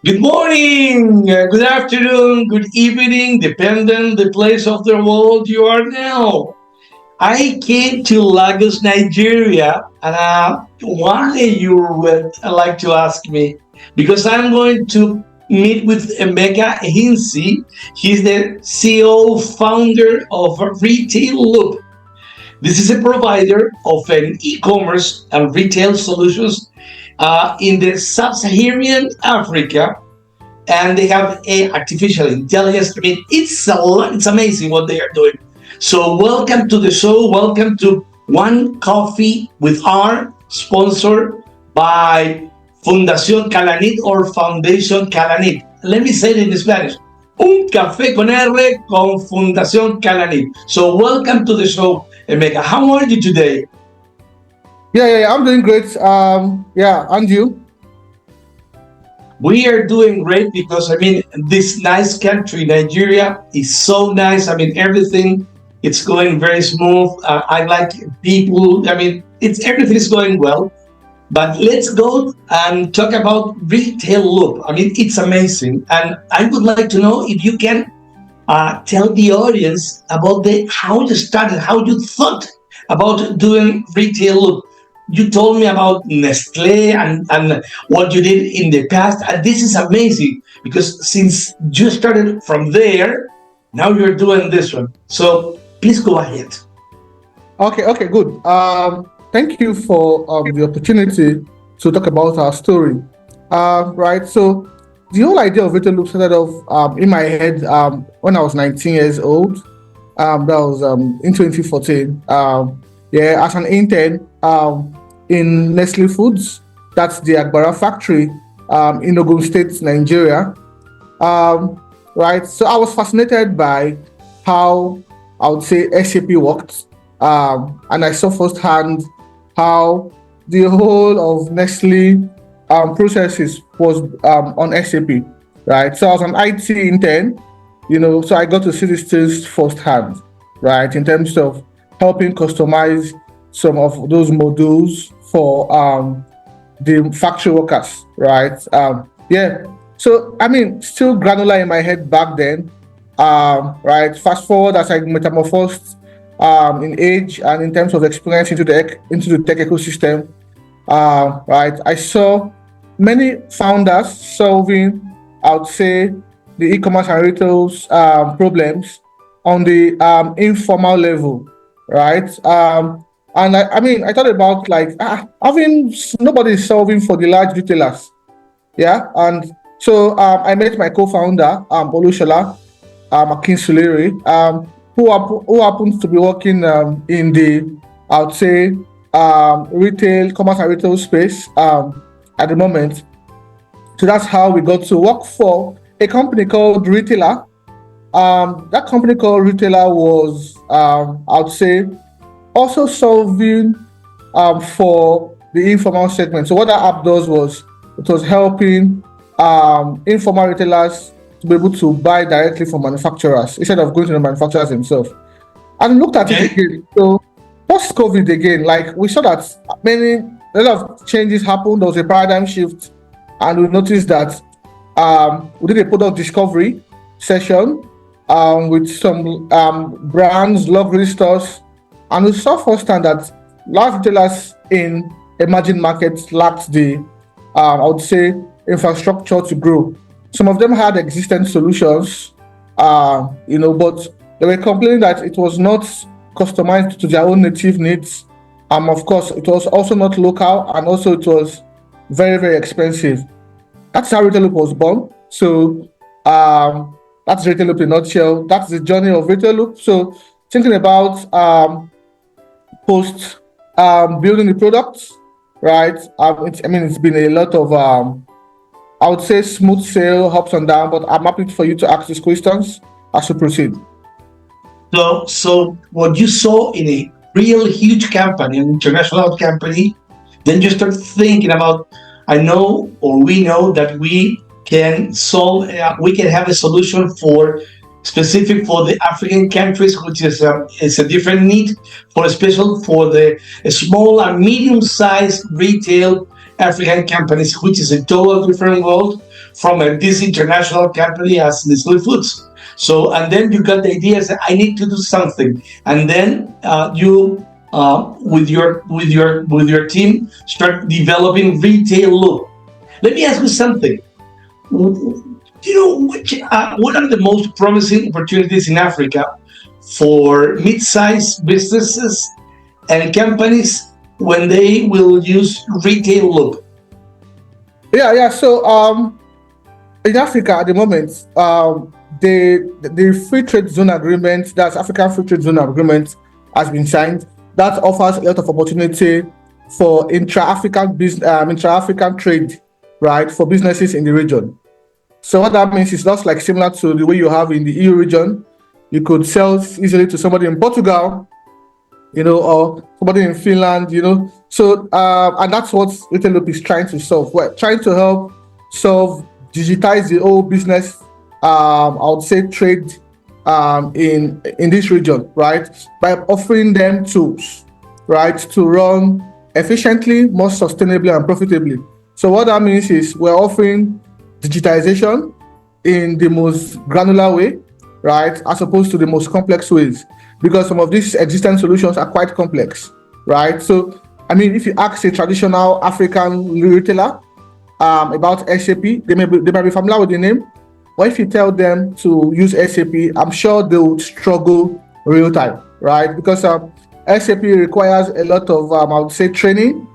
Good morning, good afternoon, good evening, depending the place of the world you are now. I came to Lagos, Nigeria, and why you would like to ask me? Because I'm going to meet with Emeka Ehinze. He's the CEO founder of Retailloop. This is a provider of an e-commerce and retail solutions in the sub-Saharan Africa, and they have a artificial intelligence. I mean, it's amazing what they are doing. So welcome to the show. Welcome to One Coffee with R, sponsored by Fundación Calanit or Foundation Calanit. Let me say it in Spanish. Un café con R con Fundación Calanit. So welcome to the show, Emeka. How are you today? Yeah, I'm doing great. Yeah, and you? We are doing great because this nice country, Nigeria, is so nice. Everything it's going very smooth. I like people. It's everything is going well. But let's go and talk about Retailloop. It's amazing, and I would like to know if you can tell the audience about the how you started, how you thought about doing Retailloop. You told me about Nestle and what you did in the past. And this is amazing because since you started from there, now you're doing this one. So please go ahead. Okay, good. Thank you for the opportunity to talk about our story. Right, so the whole idea of Retail Loop started off in my head when I was 19 years old. That was in 2014. Yeah, as an intern in Nestle Foods, that's the Agbara factory in Ogun State, Nigeria. Right, so I was fascinated by how I would say SAP worked, and I saw firsthand how the whole of Nestle processes was on SAP. Right, so I was an IT intern, so I got to see these things firsthand, right, in terms of helping customize some of those modules for the factory workers, right? Yeah. So still granular in my head back then. Right. Fast forward as I metamorphosed in age and in terms of experience into the tech ecosystem. Right. I saw many founders solving, I would say, the e-commerce and retail's problems on the informal level, right? And I thought about having nobody is solving for the large retailers, yeah. And so I met my co-founder, Olushola Akinsulere, who happens to be working in the, I would say, retail, commerce and retail space at the moment. So that's how we got to work for a company called Retailer. That company called Retailer was, I would say, also solving for the informal segment. So what that app does was it was helping informal retailers to be able to buy directly from manufacturers instead of going to the manufacturers themselves. And looked at it again. So post-COVID again, we saw that a lot of changes happened. There was a paradigm shift, and we noticed that we did a product discovery session with some brands, luxury stores. And we saw firsthand that large retailers in emerging markets lacked the, I would say, infrastructure to grow. Some of them had existing solutions, but they were complaining that it was not customized to their own native needs. Of course, it was also not local, and also it was very, very expensive. That's how Retailloop was born. So that's Retailloop in a nutshell. That's the journey of Retailloop. So thinking about post building the products, right? It's been a lot of I would say smooth sail, ups and downs, but I'm happy for you to ask these questions as we proceed. So what you saw in a real huge company, an international company, then you start thinking about, I know, or we know that we can solve, we can have a solution for specific for the African countries, which is a different need, for special for the small and medium-sized retail African companies, which is a total different world. from this international company as Nestle Foods. So, and then you got the idea that I need to do something, and then you with your team start developing Retailloop. Let me ask you something. What are the most promising opportunities in Africa for mid-sized businesses and companies when they will use Retailloop? Yeah. So in Africa at the moment, the free trade zone agreement, that's African free trade zone agreement, has been signed. That offers a lot of opportunity for intra-African trade, right, for businesses in the region. So what that means is just like similar to the way you have in the EU region. You could sell easily to somebody in Portugal, or somebody in Finland, So and that's what Retailloop is trying to solve. We're trying to help digitize the whole business. I would say trade in this region, right? By offering them tools, right, to run efficiently, more sustainably, and profitably. So what that means is we're offering digitization in the most granular way, right, as opposed to the most complex ways, because some of these existing solutions are quite complex, right? So, I mean, if you ask a traditional African retailer about SAP, they might be familiar with the name, but if you tell them to use SAP, I'm sure they would struggle real time, right? Because SAP requires a lot of, I would say, training.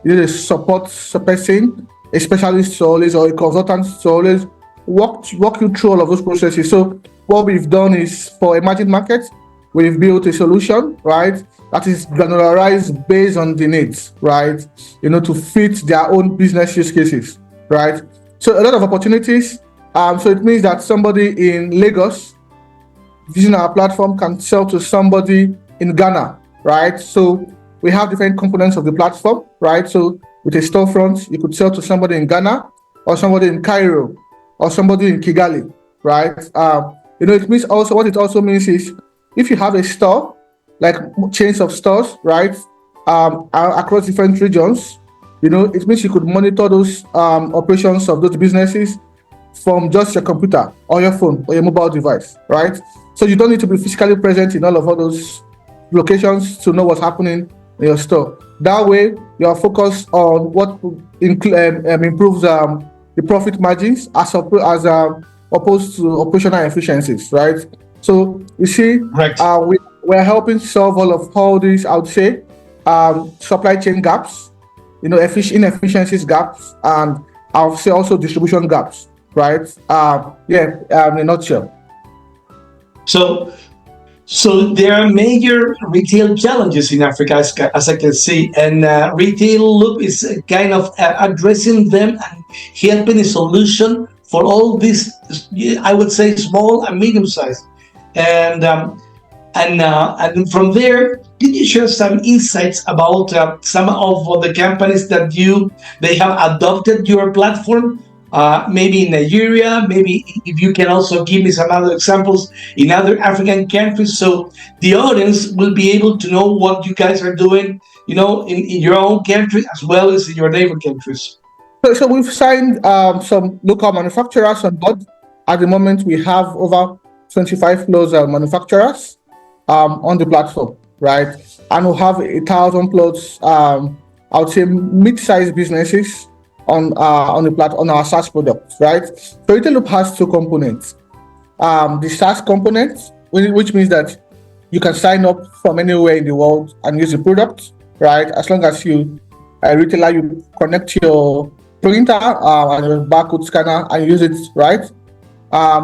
You need a support person, a specialist to always, or a consultant to always walk you through all of those processes. So what we've done is, for emerging markets, we've built a solution, right, that is granularized based on the needs, right, to fit their own business use cases, right? So a lot of opportunities. So it means that somebody in Lagos using our platform can sell to somebody in Ghana, right? So we have different components of the platform, right? So with a storefront, you could sell to somebody in Ghana, or somebody in Cairo, or somebody in Kigali, right? It means also, what it also means is, if you have a store, like chains of stores, right, across different regions, it means you could monitor those operations of those businesses from just your computer or your phone or your mobile device, right? So you don't need to be physically present in all those locations to know what's happening in your store. That way, you are focused on what improves the profit margins as opposed to operational efficiencies, right? So you see, Right. We're helping solve all these, I would say, supply chain gaps, inefficiencies gaps, and I would say also distribution gaps, right? In a nutshell. So there are major retail challenges in Africa, as I can see, and Retailloop is kind of addressing them and helping a solution for all these, I would say, small and medium sized. And and from there, can you share some insights about some of the companies that they have adopted your platform? Maybe in Nigeria, maybe if you can also give me some other examples in other African countries, so the audience will be able to know what you guys are doing, in your own country as well as in your neighbor countries. So we've signed some local manufacturers on board. At the moment, we have over 25 plus manufacturers on the platform, right? And we have 1,000 plus, I would say, mid-sized businesses on our SaaS products, right? So Retailloop has two components. The SaaS component, which means that you can sign up from anywhere in the world and use the product, right? As long as you, a retailer, you connect your printer and your barcode scanner and use it, right?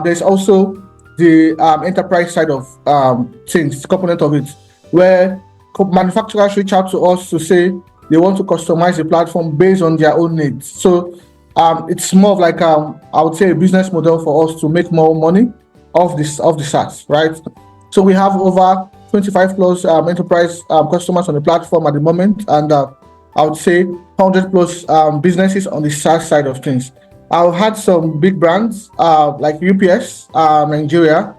There's also the enterprise side of things, component of it, where manufacturers reach out to us to say they want to customize the platform based on their own needs. So it's more of like I would say a business model for us to make more money off the SaaS, right? So we have over 25 plus enterprise customers on the platform at the moment, and I would say 100 plus businesses on the SaaS side of things. I've had some big brands like UPS, Nigeria.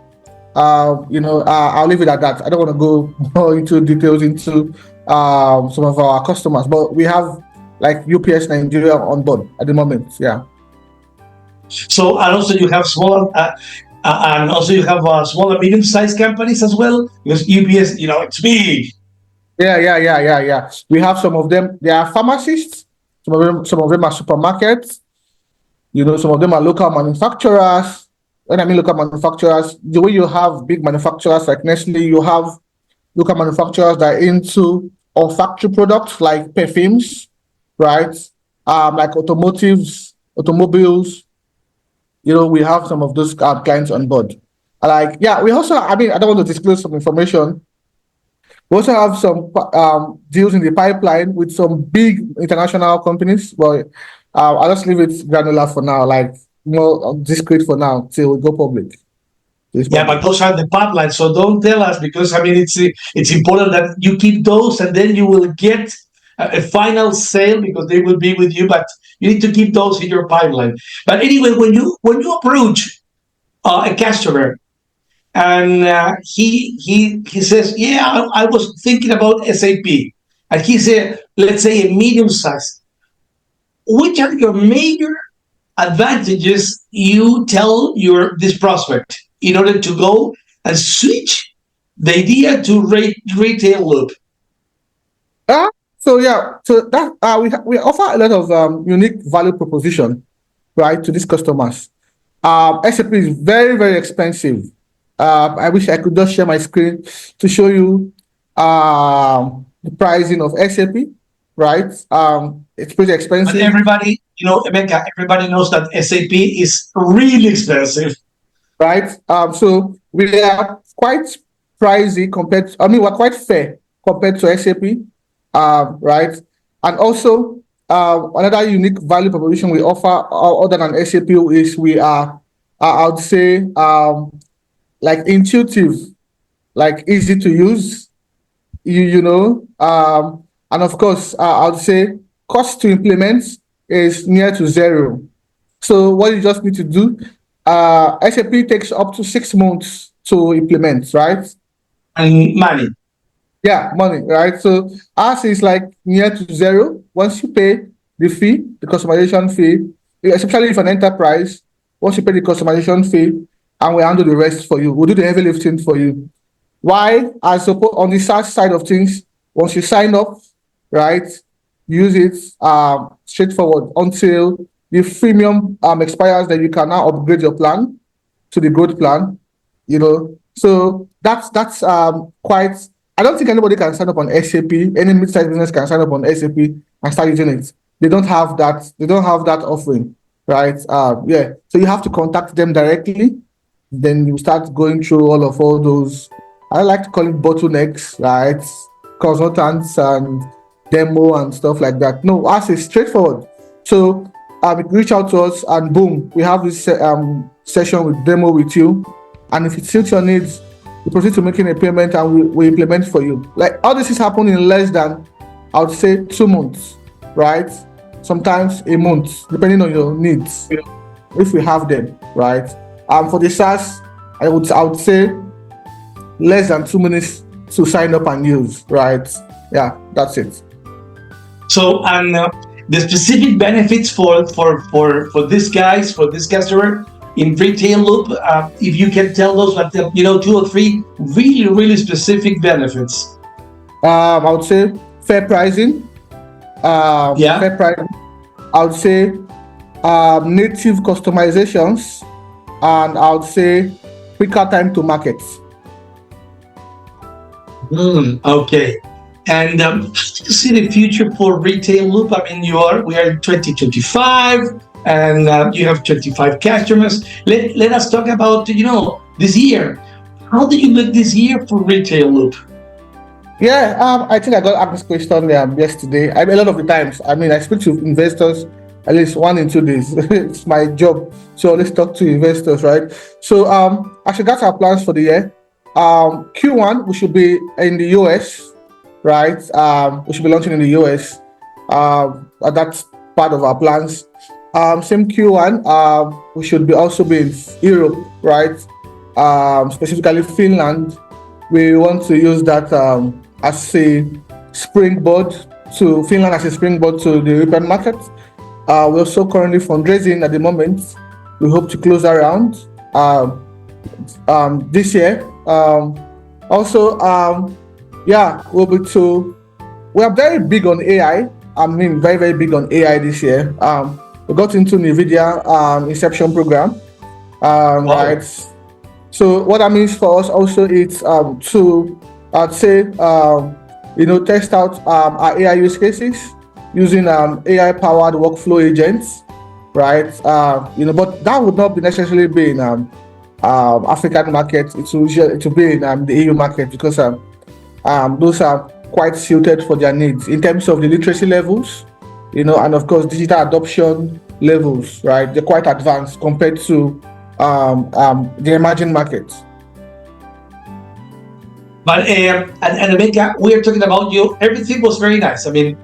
I'll leave it at that. I don't want to go more into details into some of our customers, but we have like UPS Nigeria on board at the moment. Yeah. So, and also you have and also you have small and medium-sized companies as well, because UPS, it's big. Yeah. We have some of them. They are pharmacists. Some of them are supermarkets. Some of them are local manufacturers. When I mean local manufacturers, the way you have big manufacturers like Nestle, you have local manufacturers that are into olfactory products like perfumes, right? Like automobiles. We have some of those clients on board. Like, yeah, we also, I don't want to disclose some information. We also have some deals in the pipeline with some big international companies, but I'll just leave it granular for now, like more discreet for now till we go public. Yeah, but those are the pipelines. So don't tell us, because I mean it's important that you keep those, and then you will get a final sale because they will be with you. But you need to keep those in your pipeline. But anyway, when you approach a customer, and he says, "Yeah, I was thinking about SAP," and he said, let's say a medium size. Which are your major advantages you tell your this prospect in order to go and switch the idea to Retailloop? So that we offer a lot of unique value proposition, right, to these customers. SAP is very, very expensive. I wish I could just share my screen to show you the pricing of SAP, right? It's pretty But expensive, everybody, Emeka, everybody knows that SAP is really expensive. right? So we are quite pricey we're quite fair compared to SAP, right? And also, another unique value proposition we offer other than SAP is we are, I would say, like intuitive, like easy to use, and of course, I would say cost to implement is near to zero. So what you just need to do, SAP takes up to 6 months to implement, right? And money. Yeah, money, right? So ours is like near to zero. Once you pay the fee, the customization fee, especially if an enterprise, once you pay the customization fee, and we handle the rest for you, we'll do the heavy lifting for you. Why? I suppose on the SaaS side of things, once you sign up, right, use it straightforward until the freemium expires, then you can now upgrade your plan to the growth plan. So that's quite. I don't think anybody can sign up on SAP. Any mid-sized business can sign up on SAP and start using it. They don't have that. They don't have that offering, right? Yeah. So you have to contact them directly. Then you start going through all those. I like to call it bottlenecks, right? Consultants and demo and stuff like that. No, ours is straightforward. So reach out to us and boom, we have this session with demo with you. And if it suits your needs, we proceed to making a payment and we implement for you. Like all this is happening in less than, I would say, 2 months, right? Sometimes a month, depending on your needs, if we have them, right? For the SaaS, I would say less than 2 minutes to sign up and use, right? Yeah, that's it. So, and the specific benefits for these guys, for this customer in Retailloop, if you can tell us what 2 or 3 really, really specific benefits. I would say fair pricing. Fair pricing. I would say native customizations, and I would say quicker time to market. Okay. And how do you see the future for Retailloop? I mean, we are in 2025, and you have 25 customers. Let us talk about this year. How do you look this year for Retailloop? Yeah, I think I got asked this question yesterday. A lot of the times, I speak to investors at least 1 in 2 days. It's my job, so let's talk to investors, right? So, as regards our plans for the year, Q1 we should be in the US, right? We should be launching in the US. That's part of our plans. Same Q1, we should be also be in Europe, right? Specifically Finland. We want to use that as a springboard to Finland, as a springboard to the European market. We're also currently fundraising at the moment We hope to close around this year. Also, yeah, we are very big on AI. I mean, very, very big on AI this year. We got into NVIDIA Inception program, Wow. right? So what that means for us also is to, I'd say, test out our AI use cases using AI-powered workflow agents, right? But that would not be necessarily be in African market. It will be in the EU market because those are quite suited for their needs in terms of the literacy levels, and of course digital adoption levels, right? They're quite advanced compared to the emerging markets. But and Emeka, we are talking about you. Everything was very nice. I mean,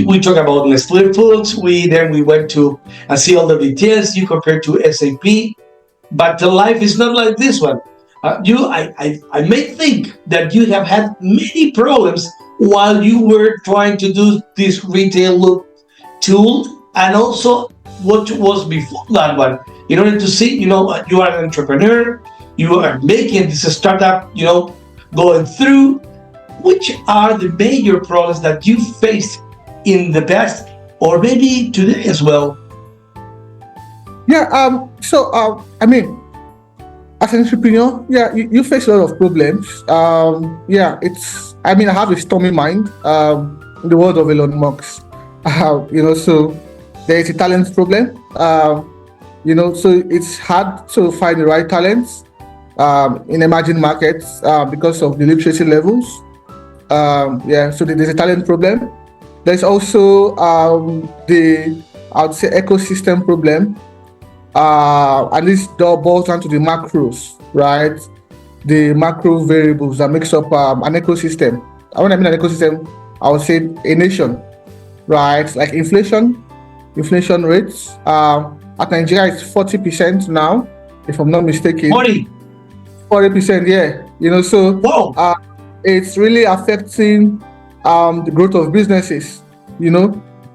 we talked about Nestle Foods. We went to see all the details you compared to SAP. But the life is not like this one. I may think that you have had many problems while you were trying to do this Retailloop tool, and also what was before that one. In order to see, you are an entrepreneur, you are making this startup, going through. Which are the major problems that you faced in the past, or maybe today as well? Yeah. I mean, as an entrepreneur, yeah, you face a lot of problems. Yeah, I mean, I have a stormy mind. In the world of Elon Musk, so there is a talent problem. So it's hard to find the right talents in emerging markets because of the literacy levels. Yeah, so there's a talent problem. There's also I would say, ecosystem problem. And this boils down to the macros, right? The macro variables that makes up an ecosystem. When I mean an ecosystem, I would say a nation, right? Like inflation rates. At Nigeria, it's 40% now, if I'm not mistaken. 40%, yeah. So Wow. it's really affecting the growth of businesses.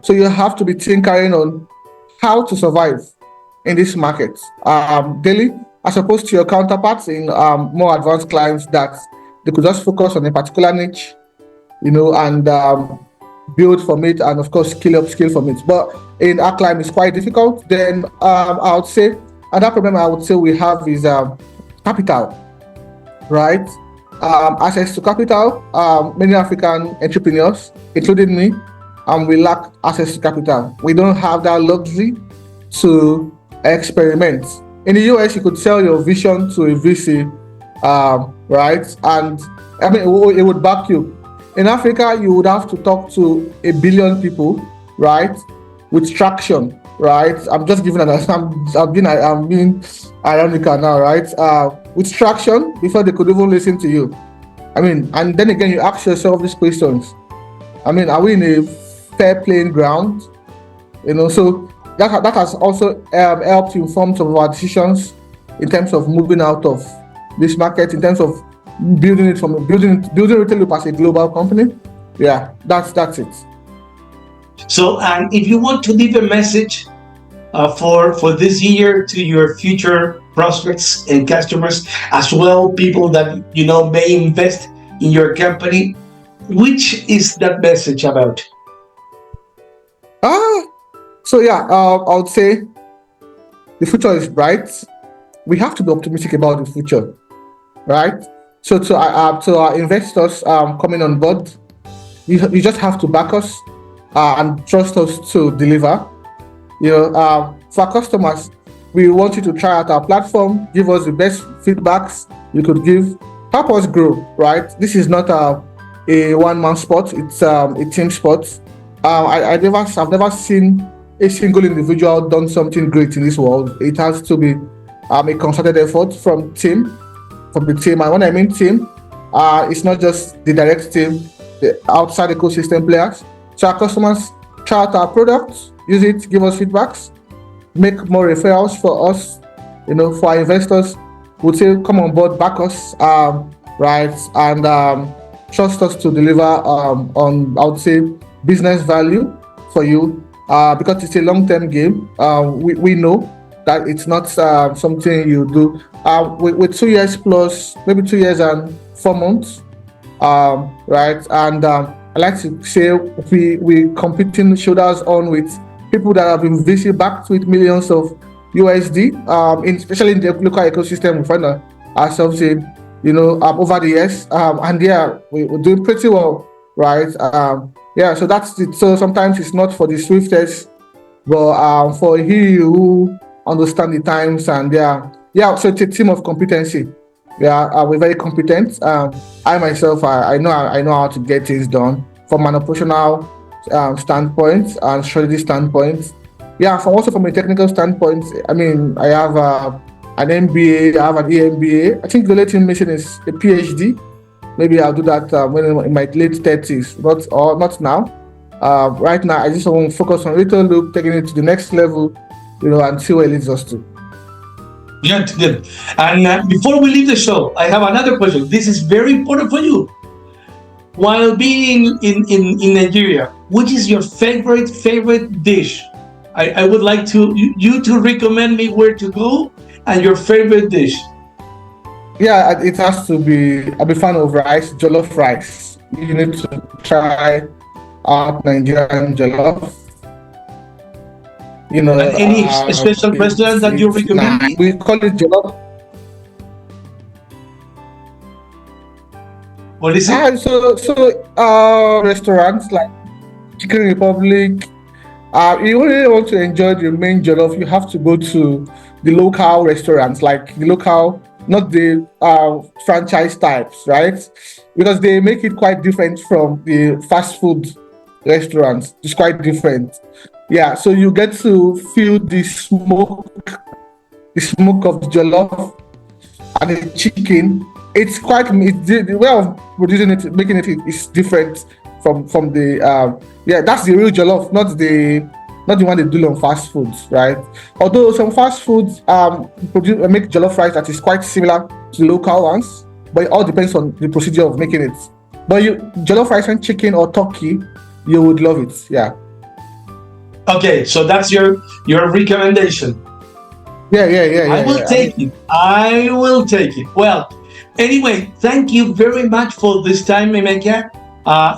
So you have to be tinkering on how to survive in this market daily, as opposed to your counterparts in more advanced clients that they could just focus on a particular niche, and build from it, and of course skill from it. But in our climate, it's quite difficult. Then I would say another problem I would say we have is capital, right? Access to capital. Many African entrepreneurs, including me, we lack access to capital. We don't have that luxury to experiment. In the US, you could sell your vision to a VC, right? And I mean, it would back you. In Africa, you would have to talk to 1 billion people, right? With traction, right? I'm just giving I'm being ironical now, right? With traction before they could even listen to you. I mean, and then again, you ask yourself these questions. I mean, are we in a fair playing ground? So that has also helped inform some of our decisions in terms of moving out of this market, in terms of building Retailloop as a global company. Yeah, that's it. So, and if you want to leave a message for this year to your future prospects and customers, as well, people that may invest in your company, which is that message about? So yeah, I would say the future is bright. We have to be optimistic about the future, right? So to our investors coming on board, you just have to back us and trust us to deliver. For our customers, we want you to try out our platform, give us the best feedbacks you could give, help us grow, right? This is not a one-man sport; it's a team sport. I've never seen a single individual done something great in this world. It has to be a concerted effort from the team. And when I mean team, it's not just the direct team, the outside ecosystem players. So our customers try out our products, use it, give us feedbacks, make more referrals for us. For our investors, would say come on board, back us, right, and trust us to deliver on, I would say, business value for you, because it's a long-term game. We know That it's not something you do with 2 years plus, maybe 2 years and 4 months, right? And I like to say we competing shoulders on with people that have been VC backed with millions of USD, especially in the local ecosystem we find ourselves in, over the years, and yeah, we're doing pretty well, right? Yeah, so that's it. So sometimes it's not for the swiftest, but for he who understand the times, and yeah. So it's a team of competency. Yeah, we're very competent. I myself, I know how to get things done from an operational standpoint and strategy standpoint. Yeah, from a technical standpoint, I mean, I have an MBA, I have an EMBA. I think the latest mission is a PhD. Maybe I'll do that when in my late 30s, not now. Right now, I just want to focus on Retailloop, taking it to the next level, and see where it leads us to. Good, good. And before we leave the show, I have another question. This is very important for you. While being in Nigeria, which is your favorite dish? I would like you to recommend me where to go and your favorite dish. Yeah, it has to be. I'm a fan of rice, jollof rice. You need to try out Nigerian jollof. And any special restaurant that you recommend? We call it jollof. What is it? Restaurants like Chicken Republic. You really want to enjoy the main jollof, you have to go to the local restaurants, like the local, not the franchise types, right? Because they make it quite different from the fast food restaurants. It's quite different. Yeah, so you get to feel the smoke of the jollof and the chicken. It's the way of producing it, making it is different from the that's the real jollof, not the one they do on fast foods, right? Although some fast foods make jollof rice that is quite similar to local ones, but it all depends on the procedure of making it. But jollof rice and chicken or turkey, you would love it. Yeah. Okay, so that's your recommendation. Yeah. I will take it. I will take it. Well, anyway, thank you very much for this time, Emeka.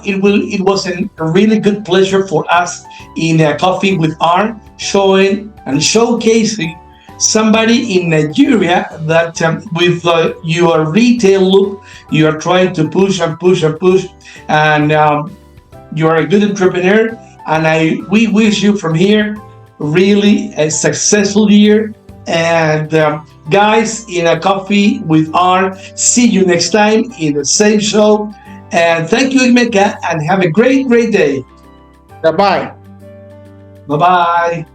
It was a really good pleasure for us in Coffee with R, showing and showcasing somebody in Nigeria that with your Retailloop, you are trying to push and push and push, and you are a good entrepreneur. And we wish you from here really a successful year. And guys, in a Coffee with R, see you next time in the same show. And thank you, Emeka, and have a great day. Bye-bye. Bye-bye.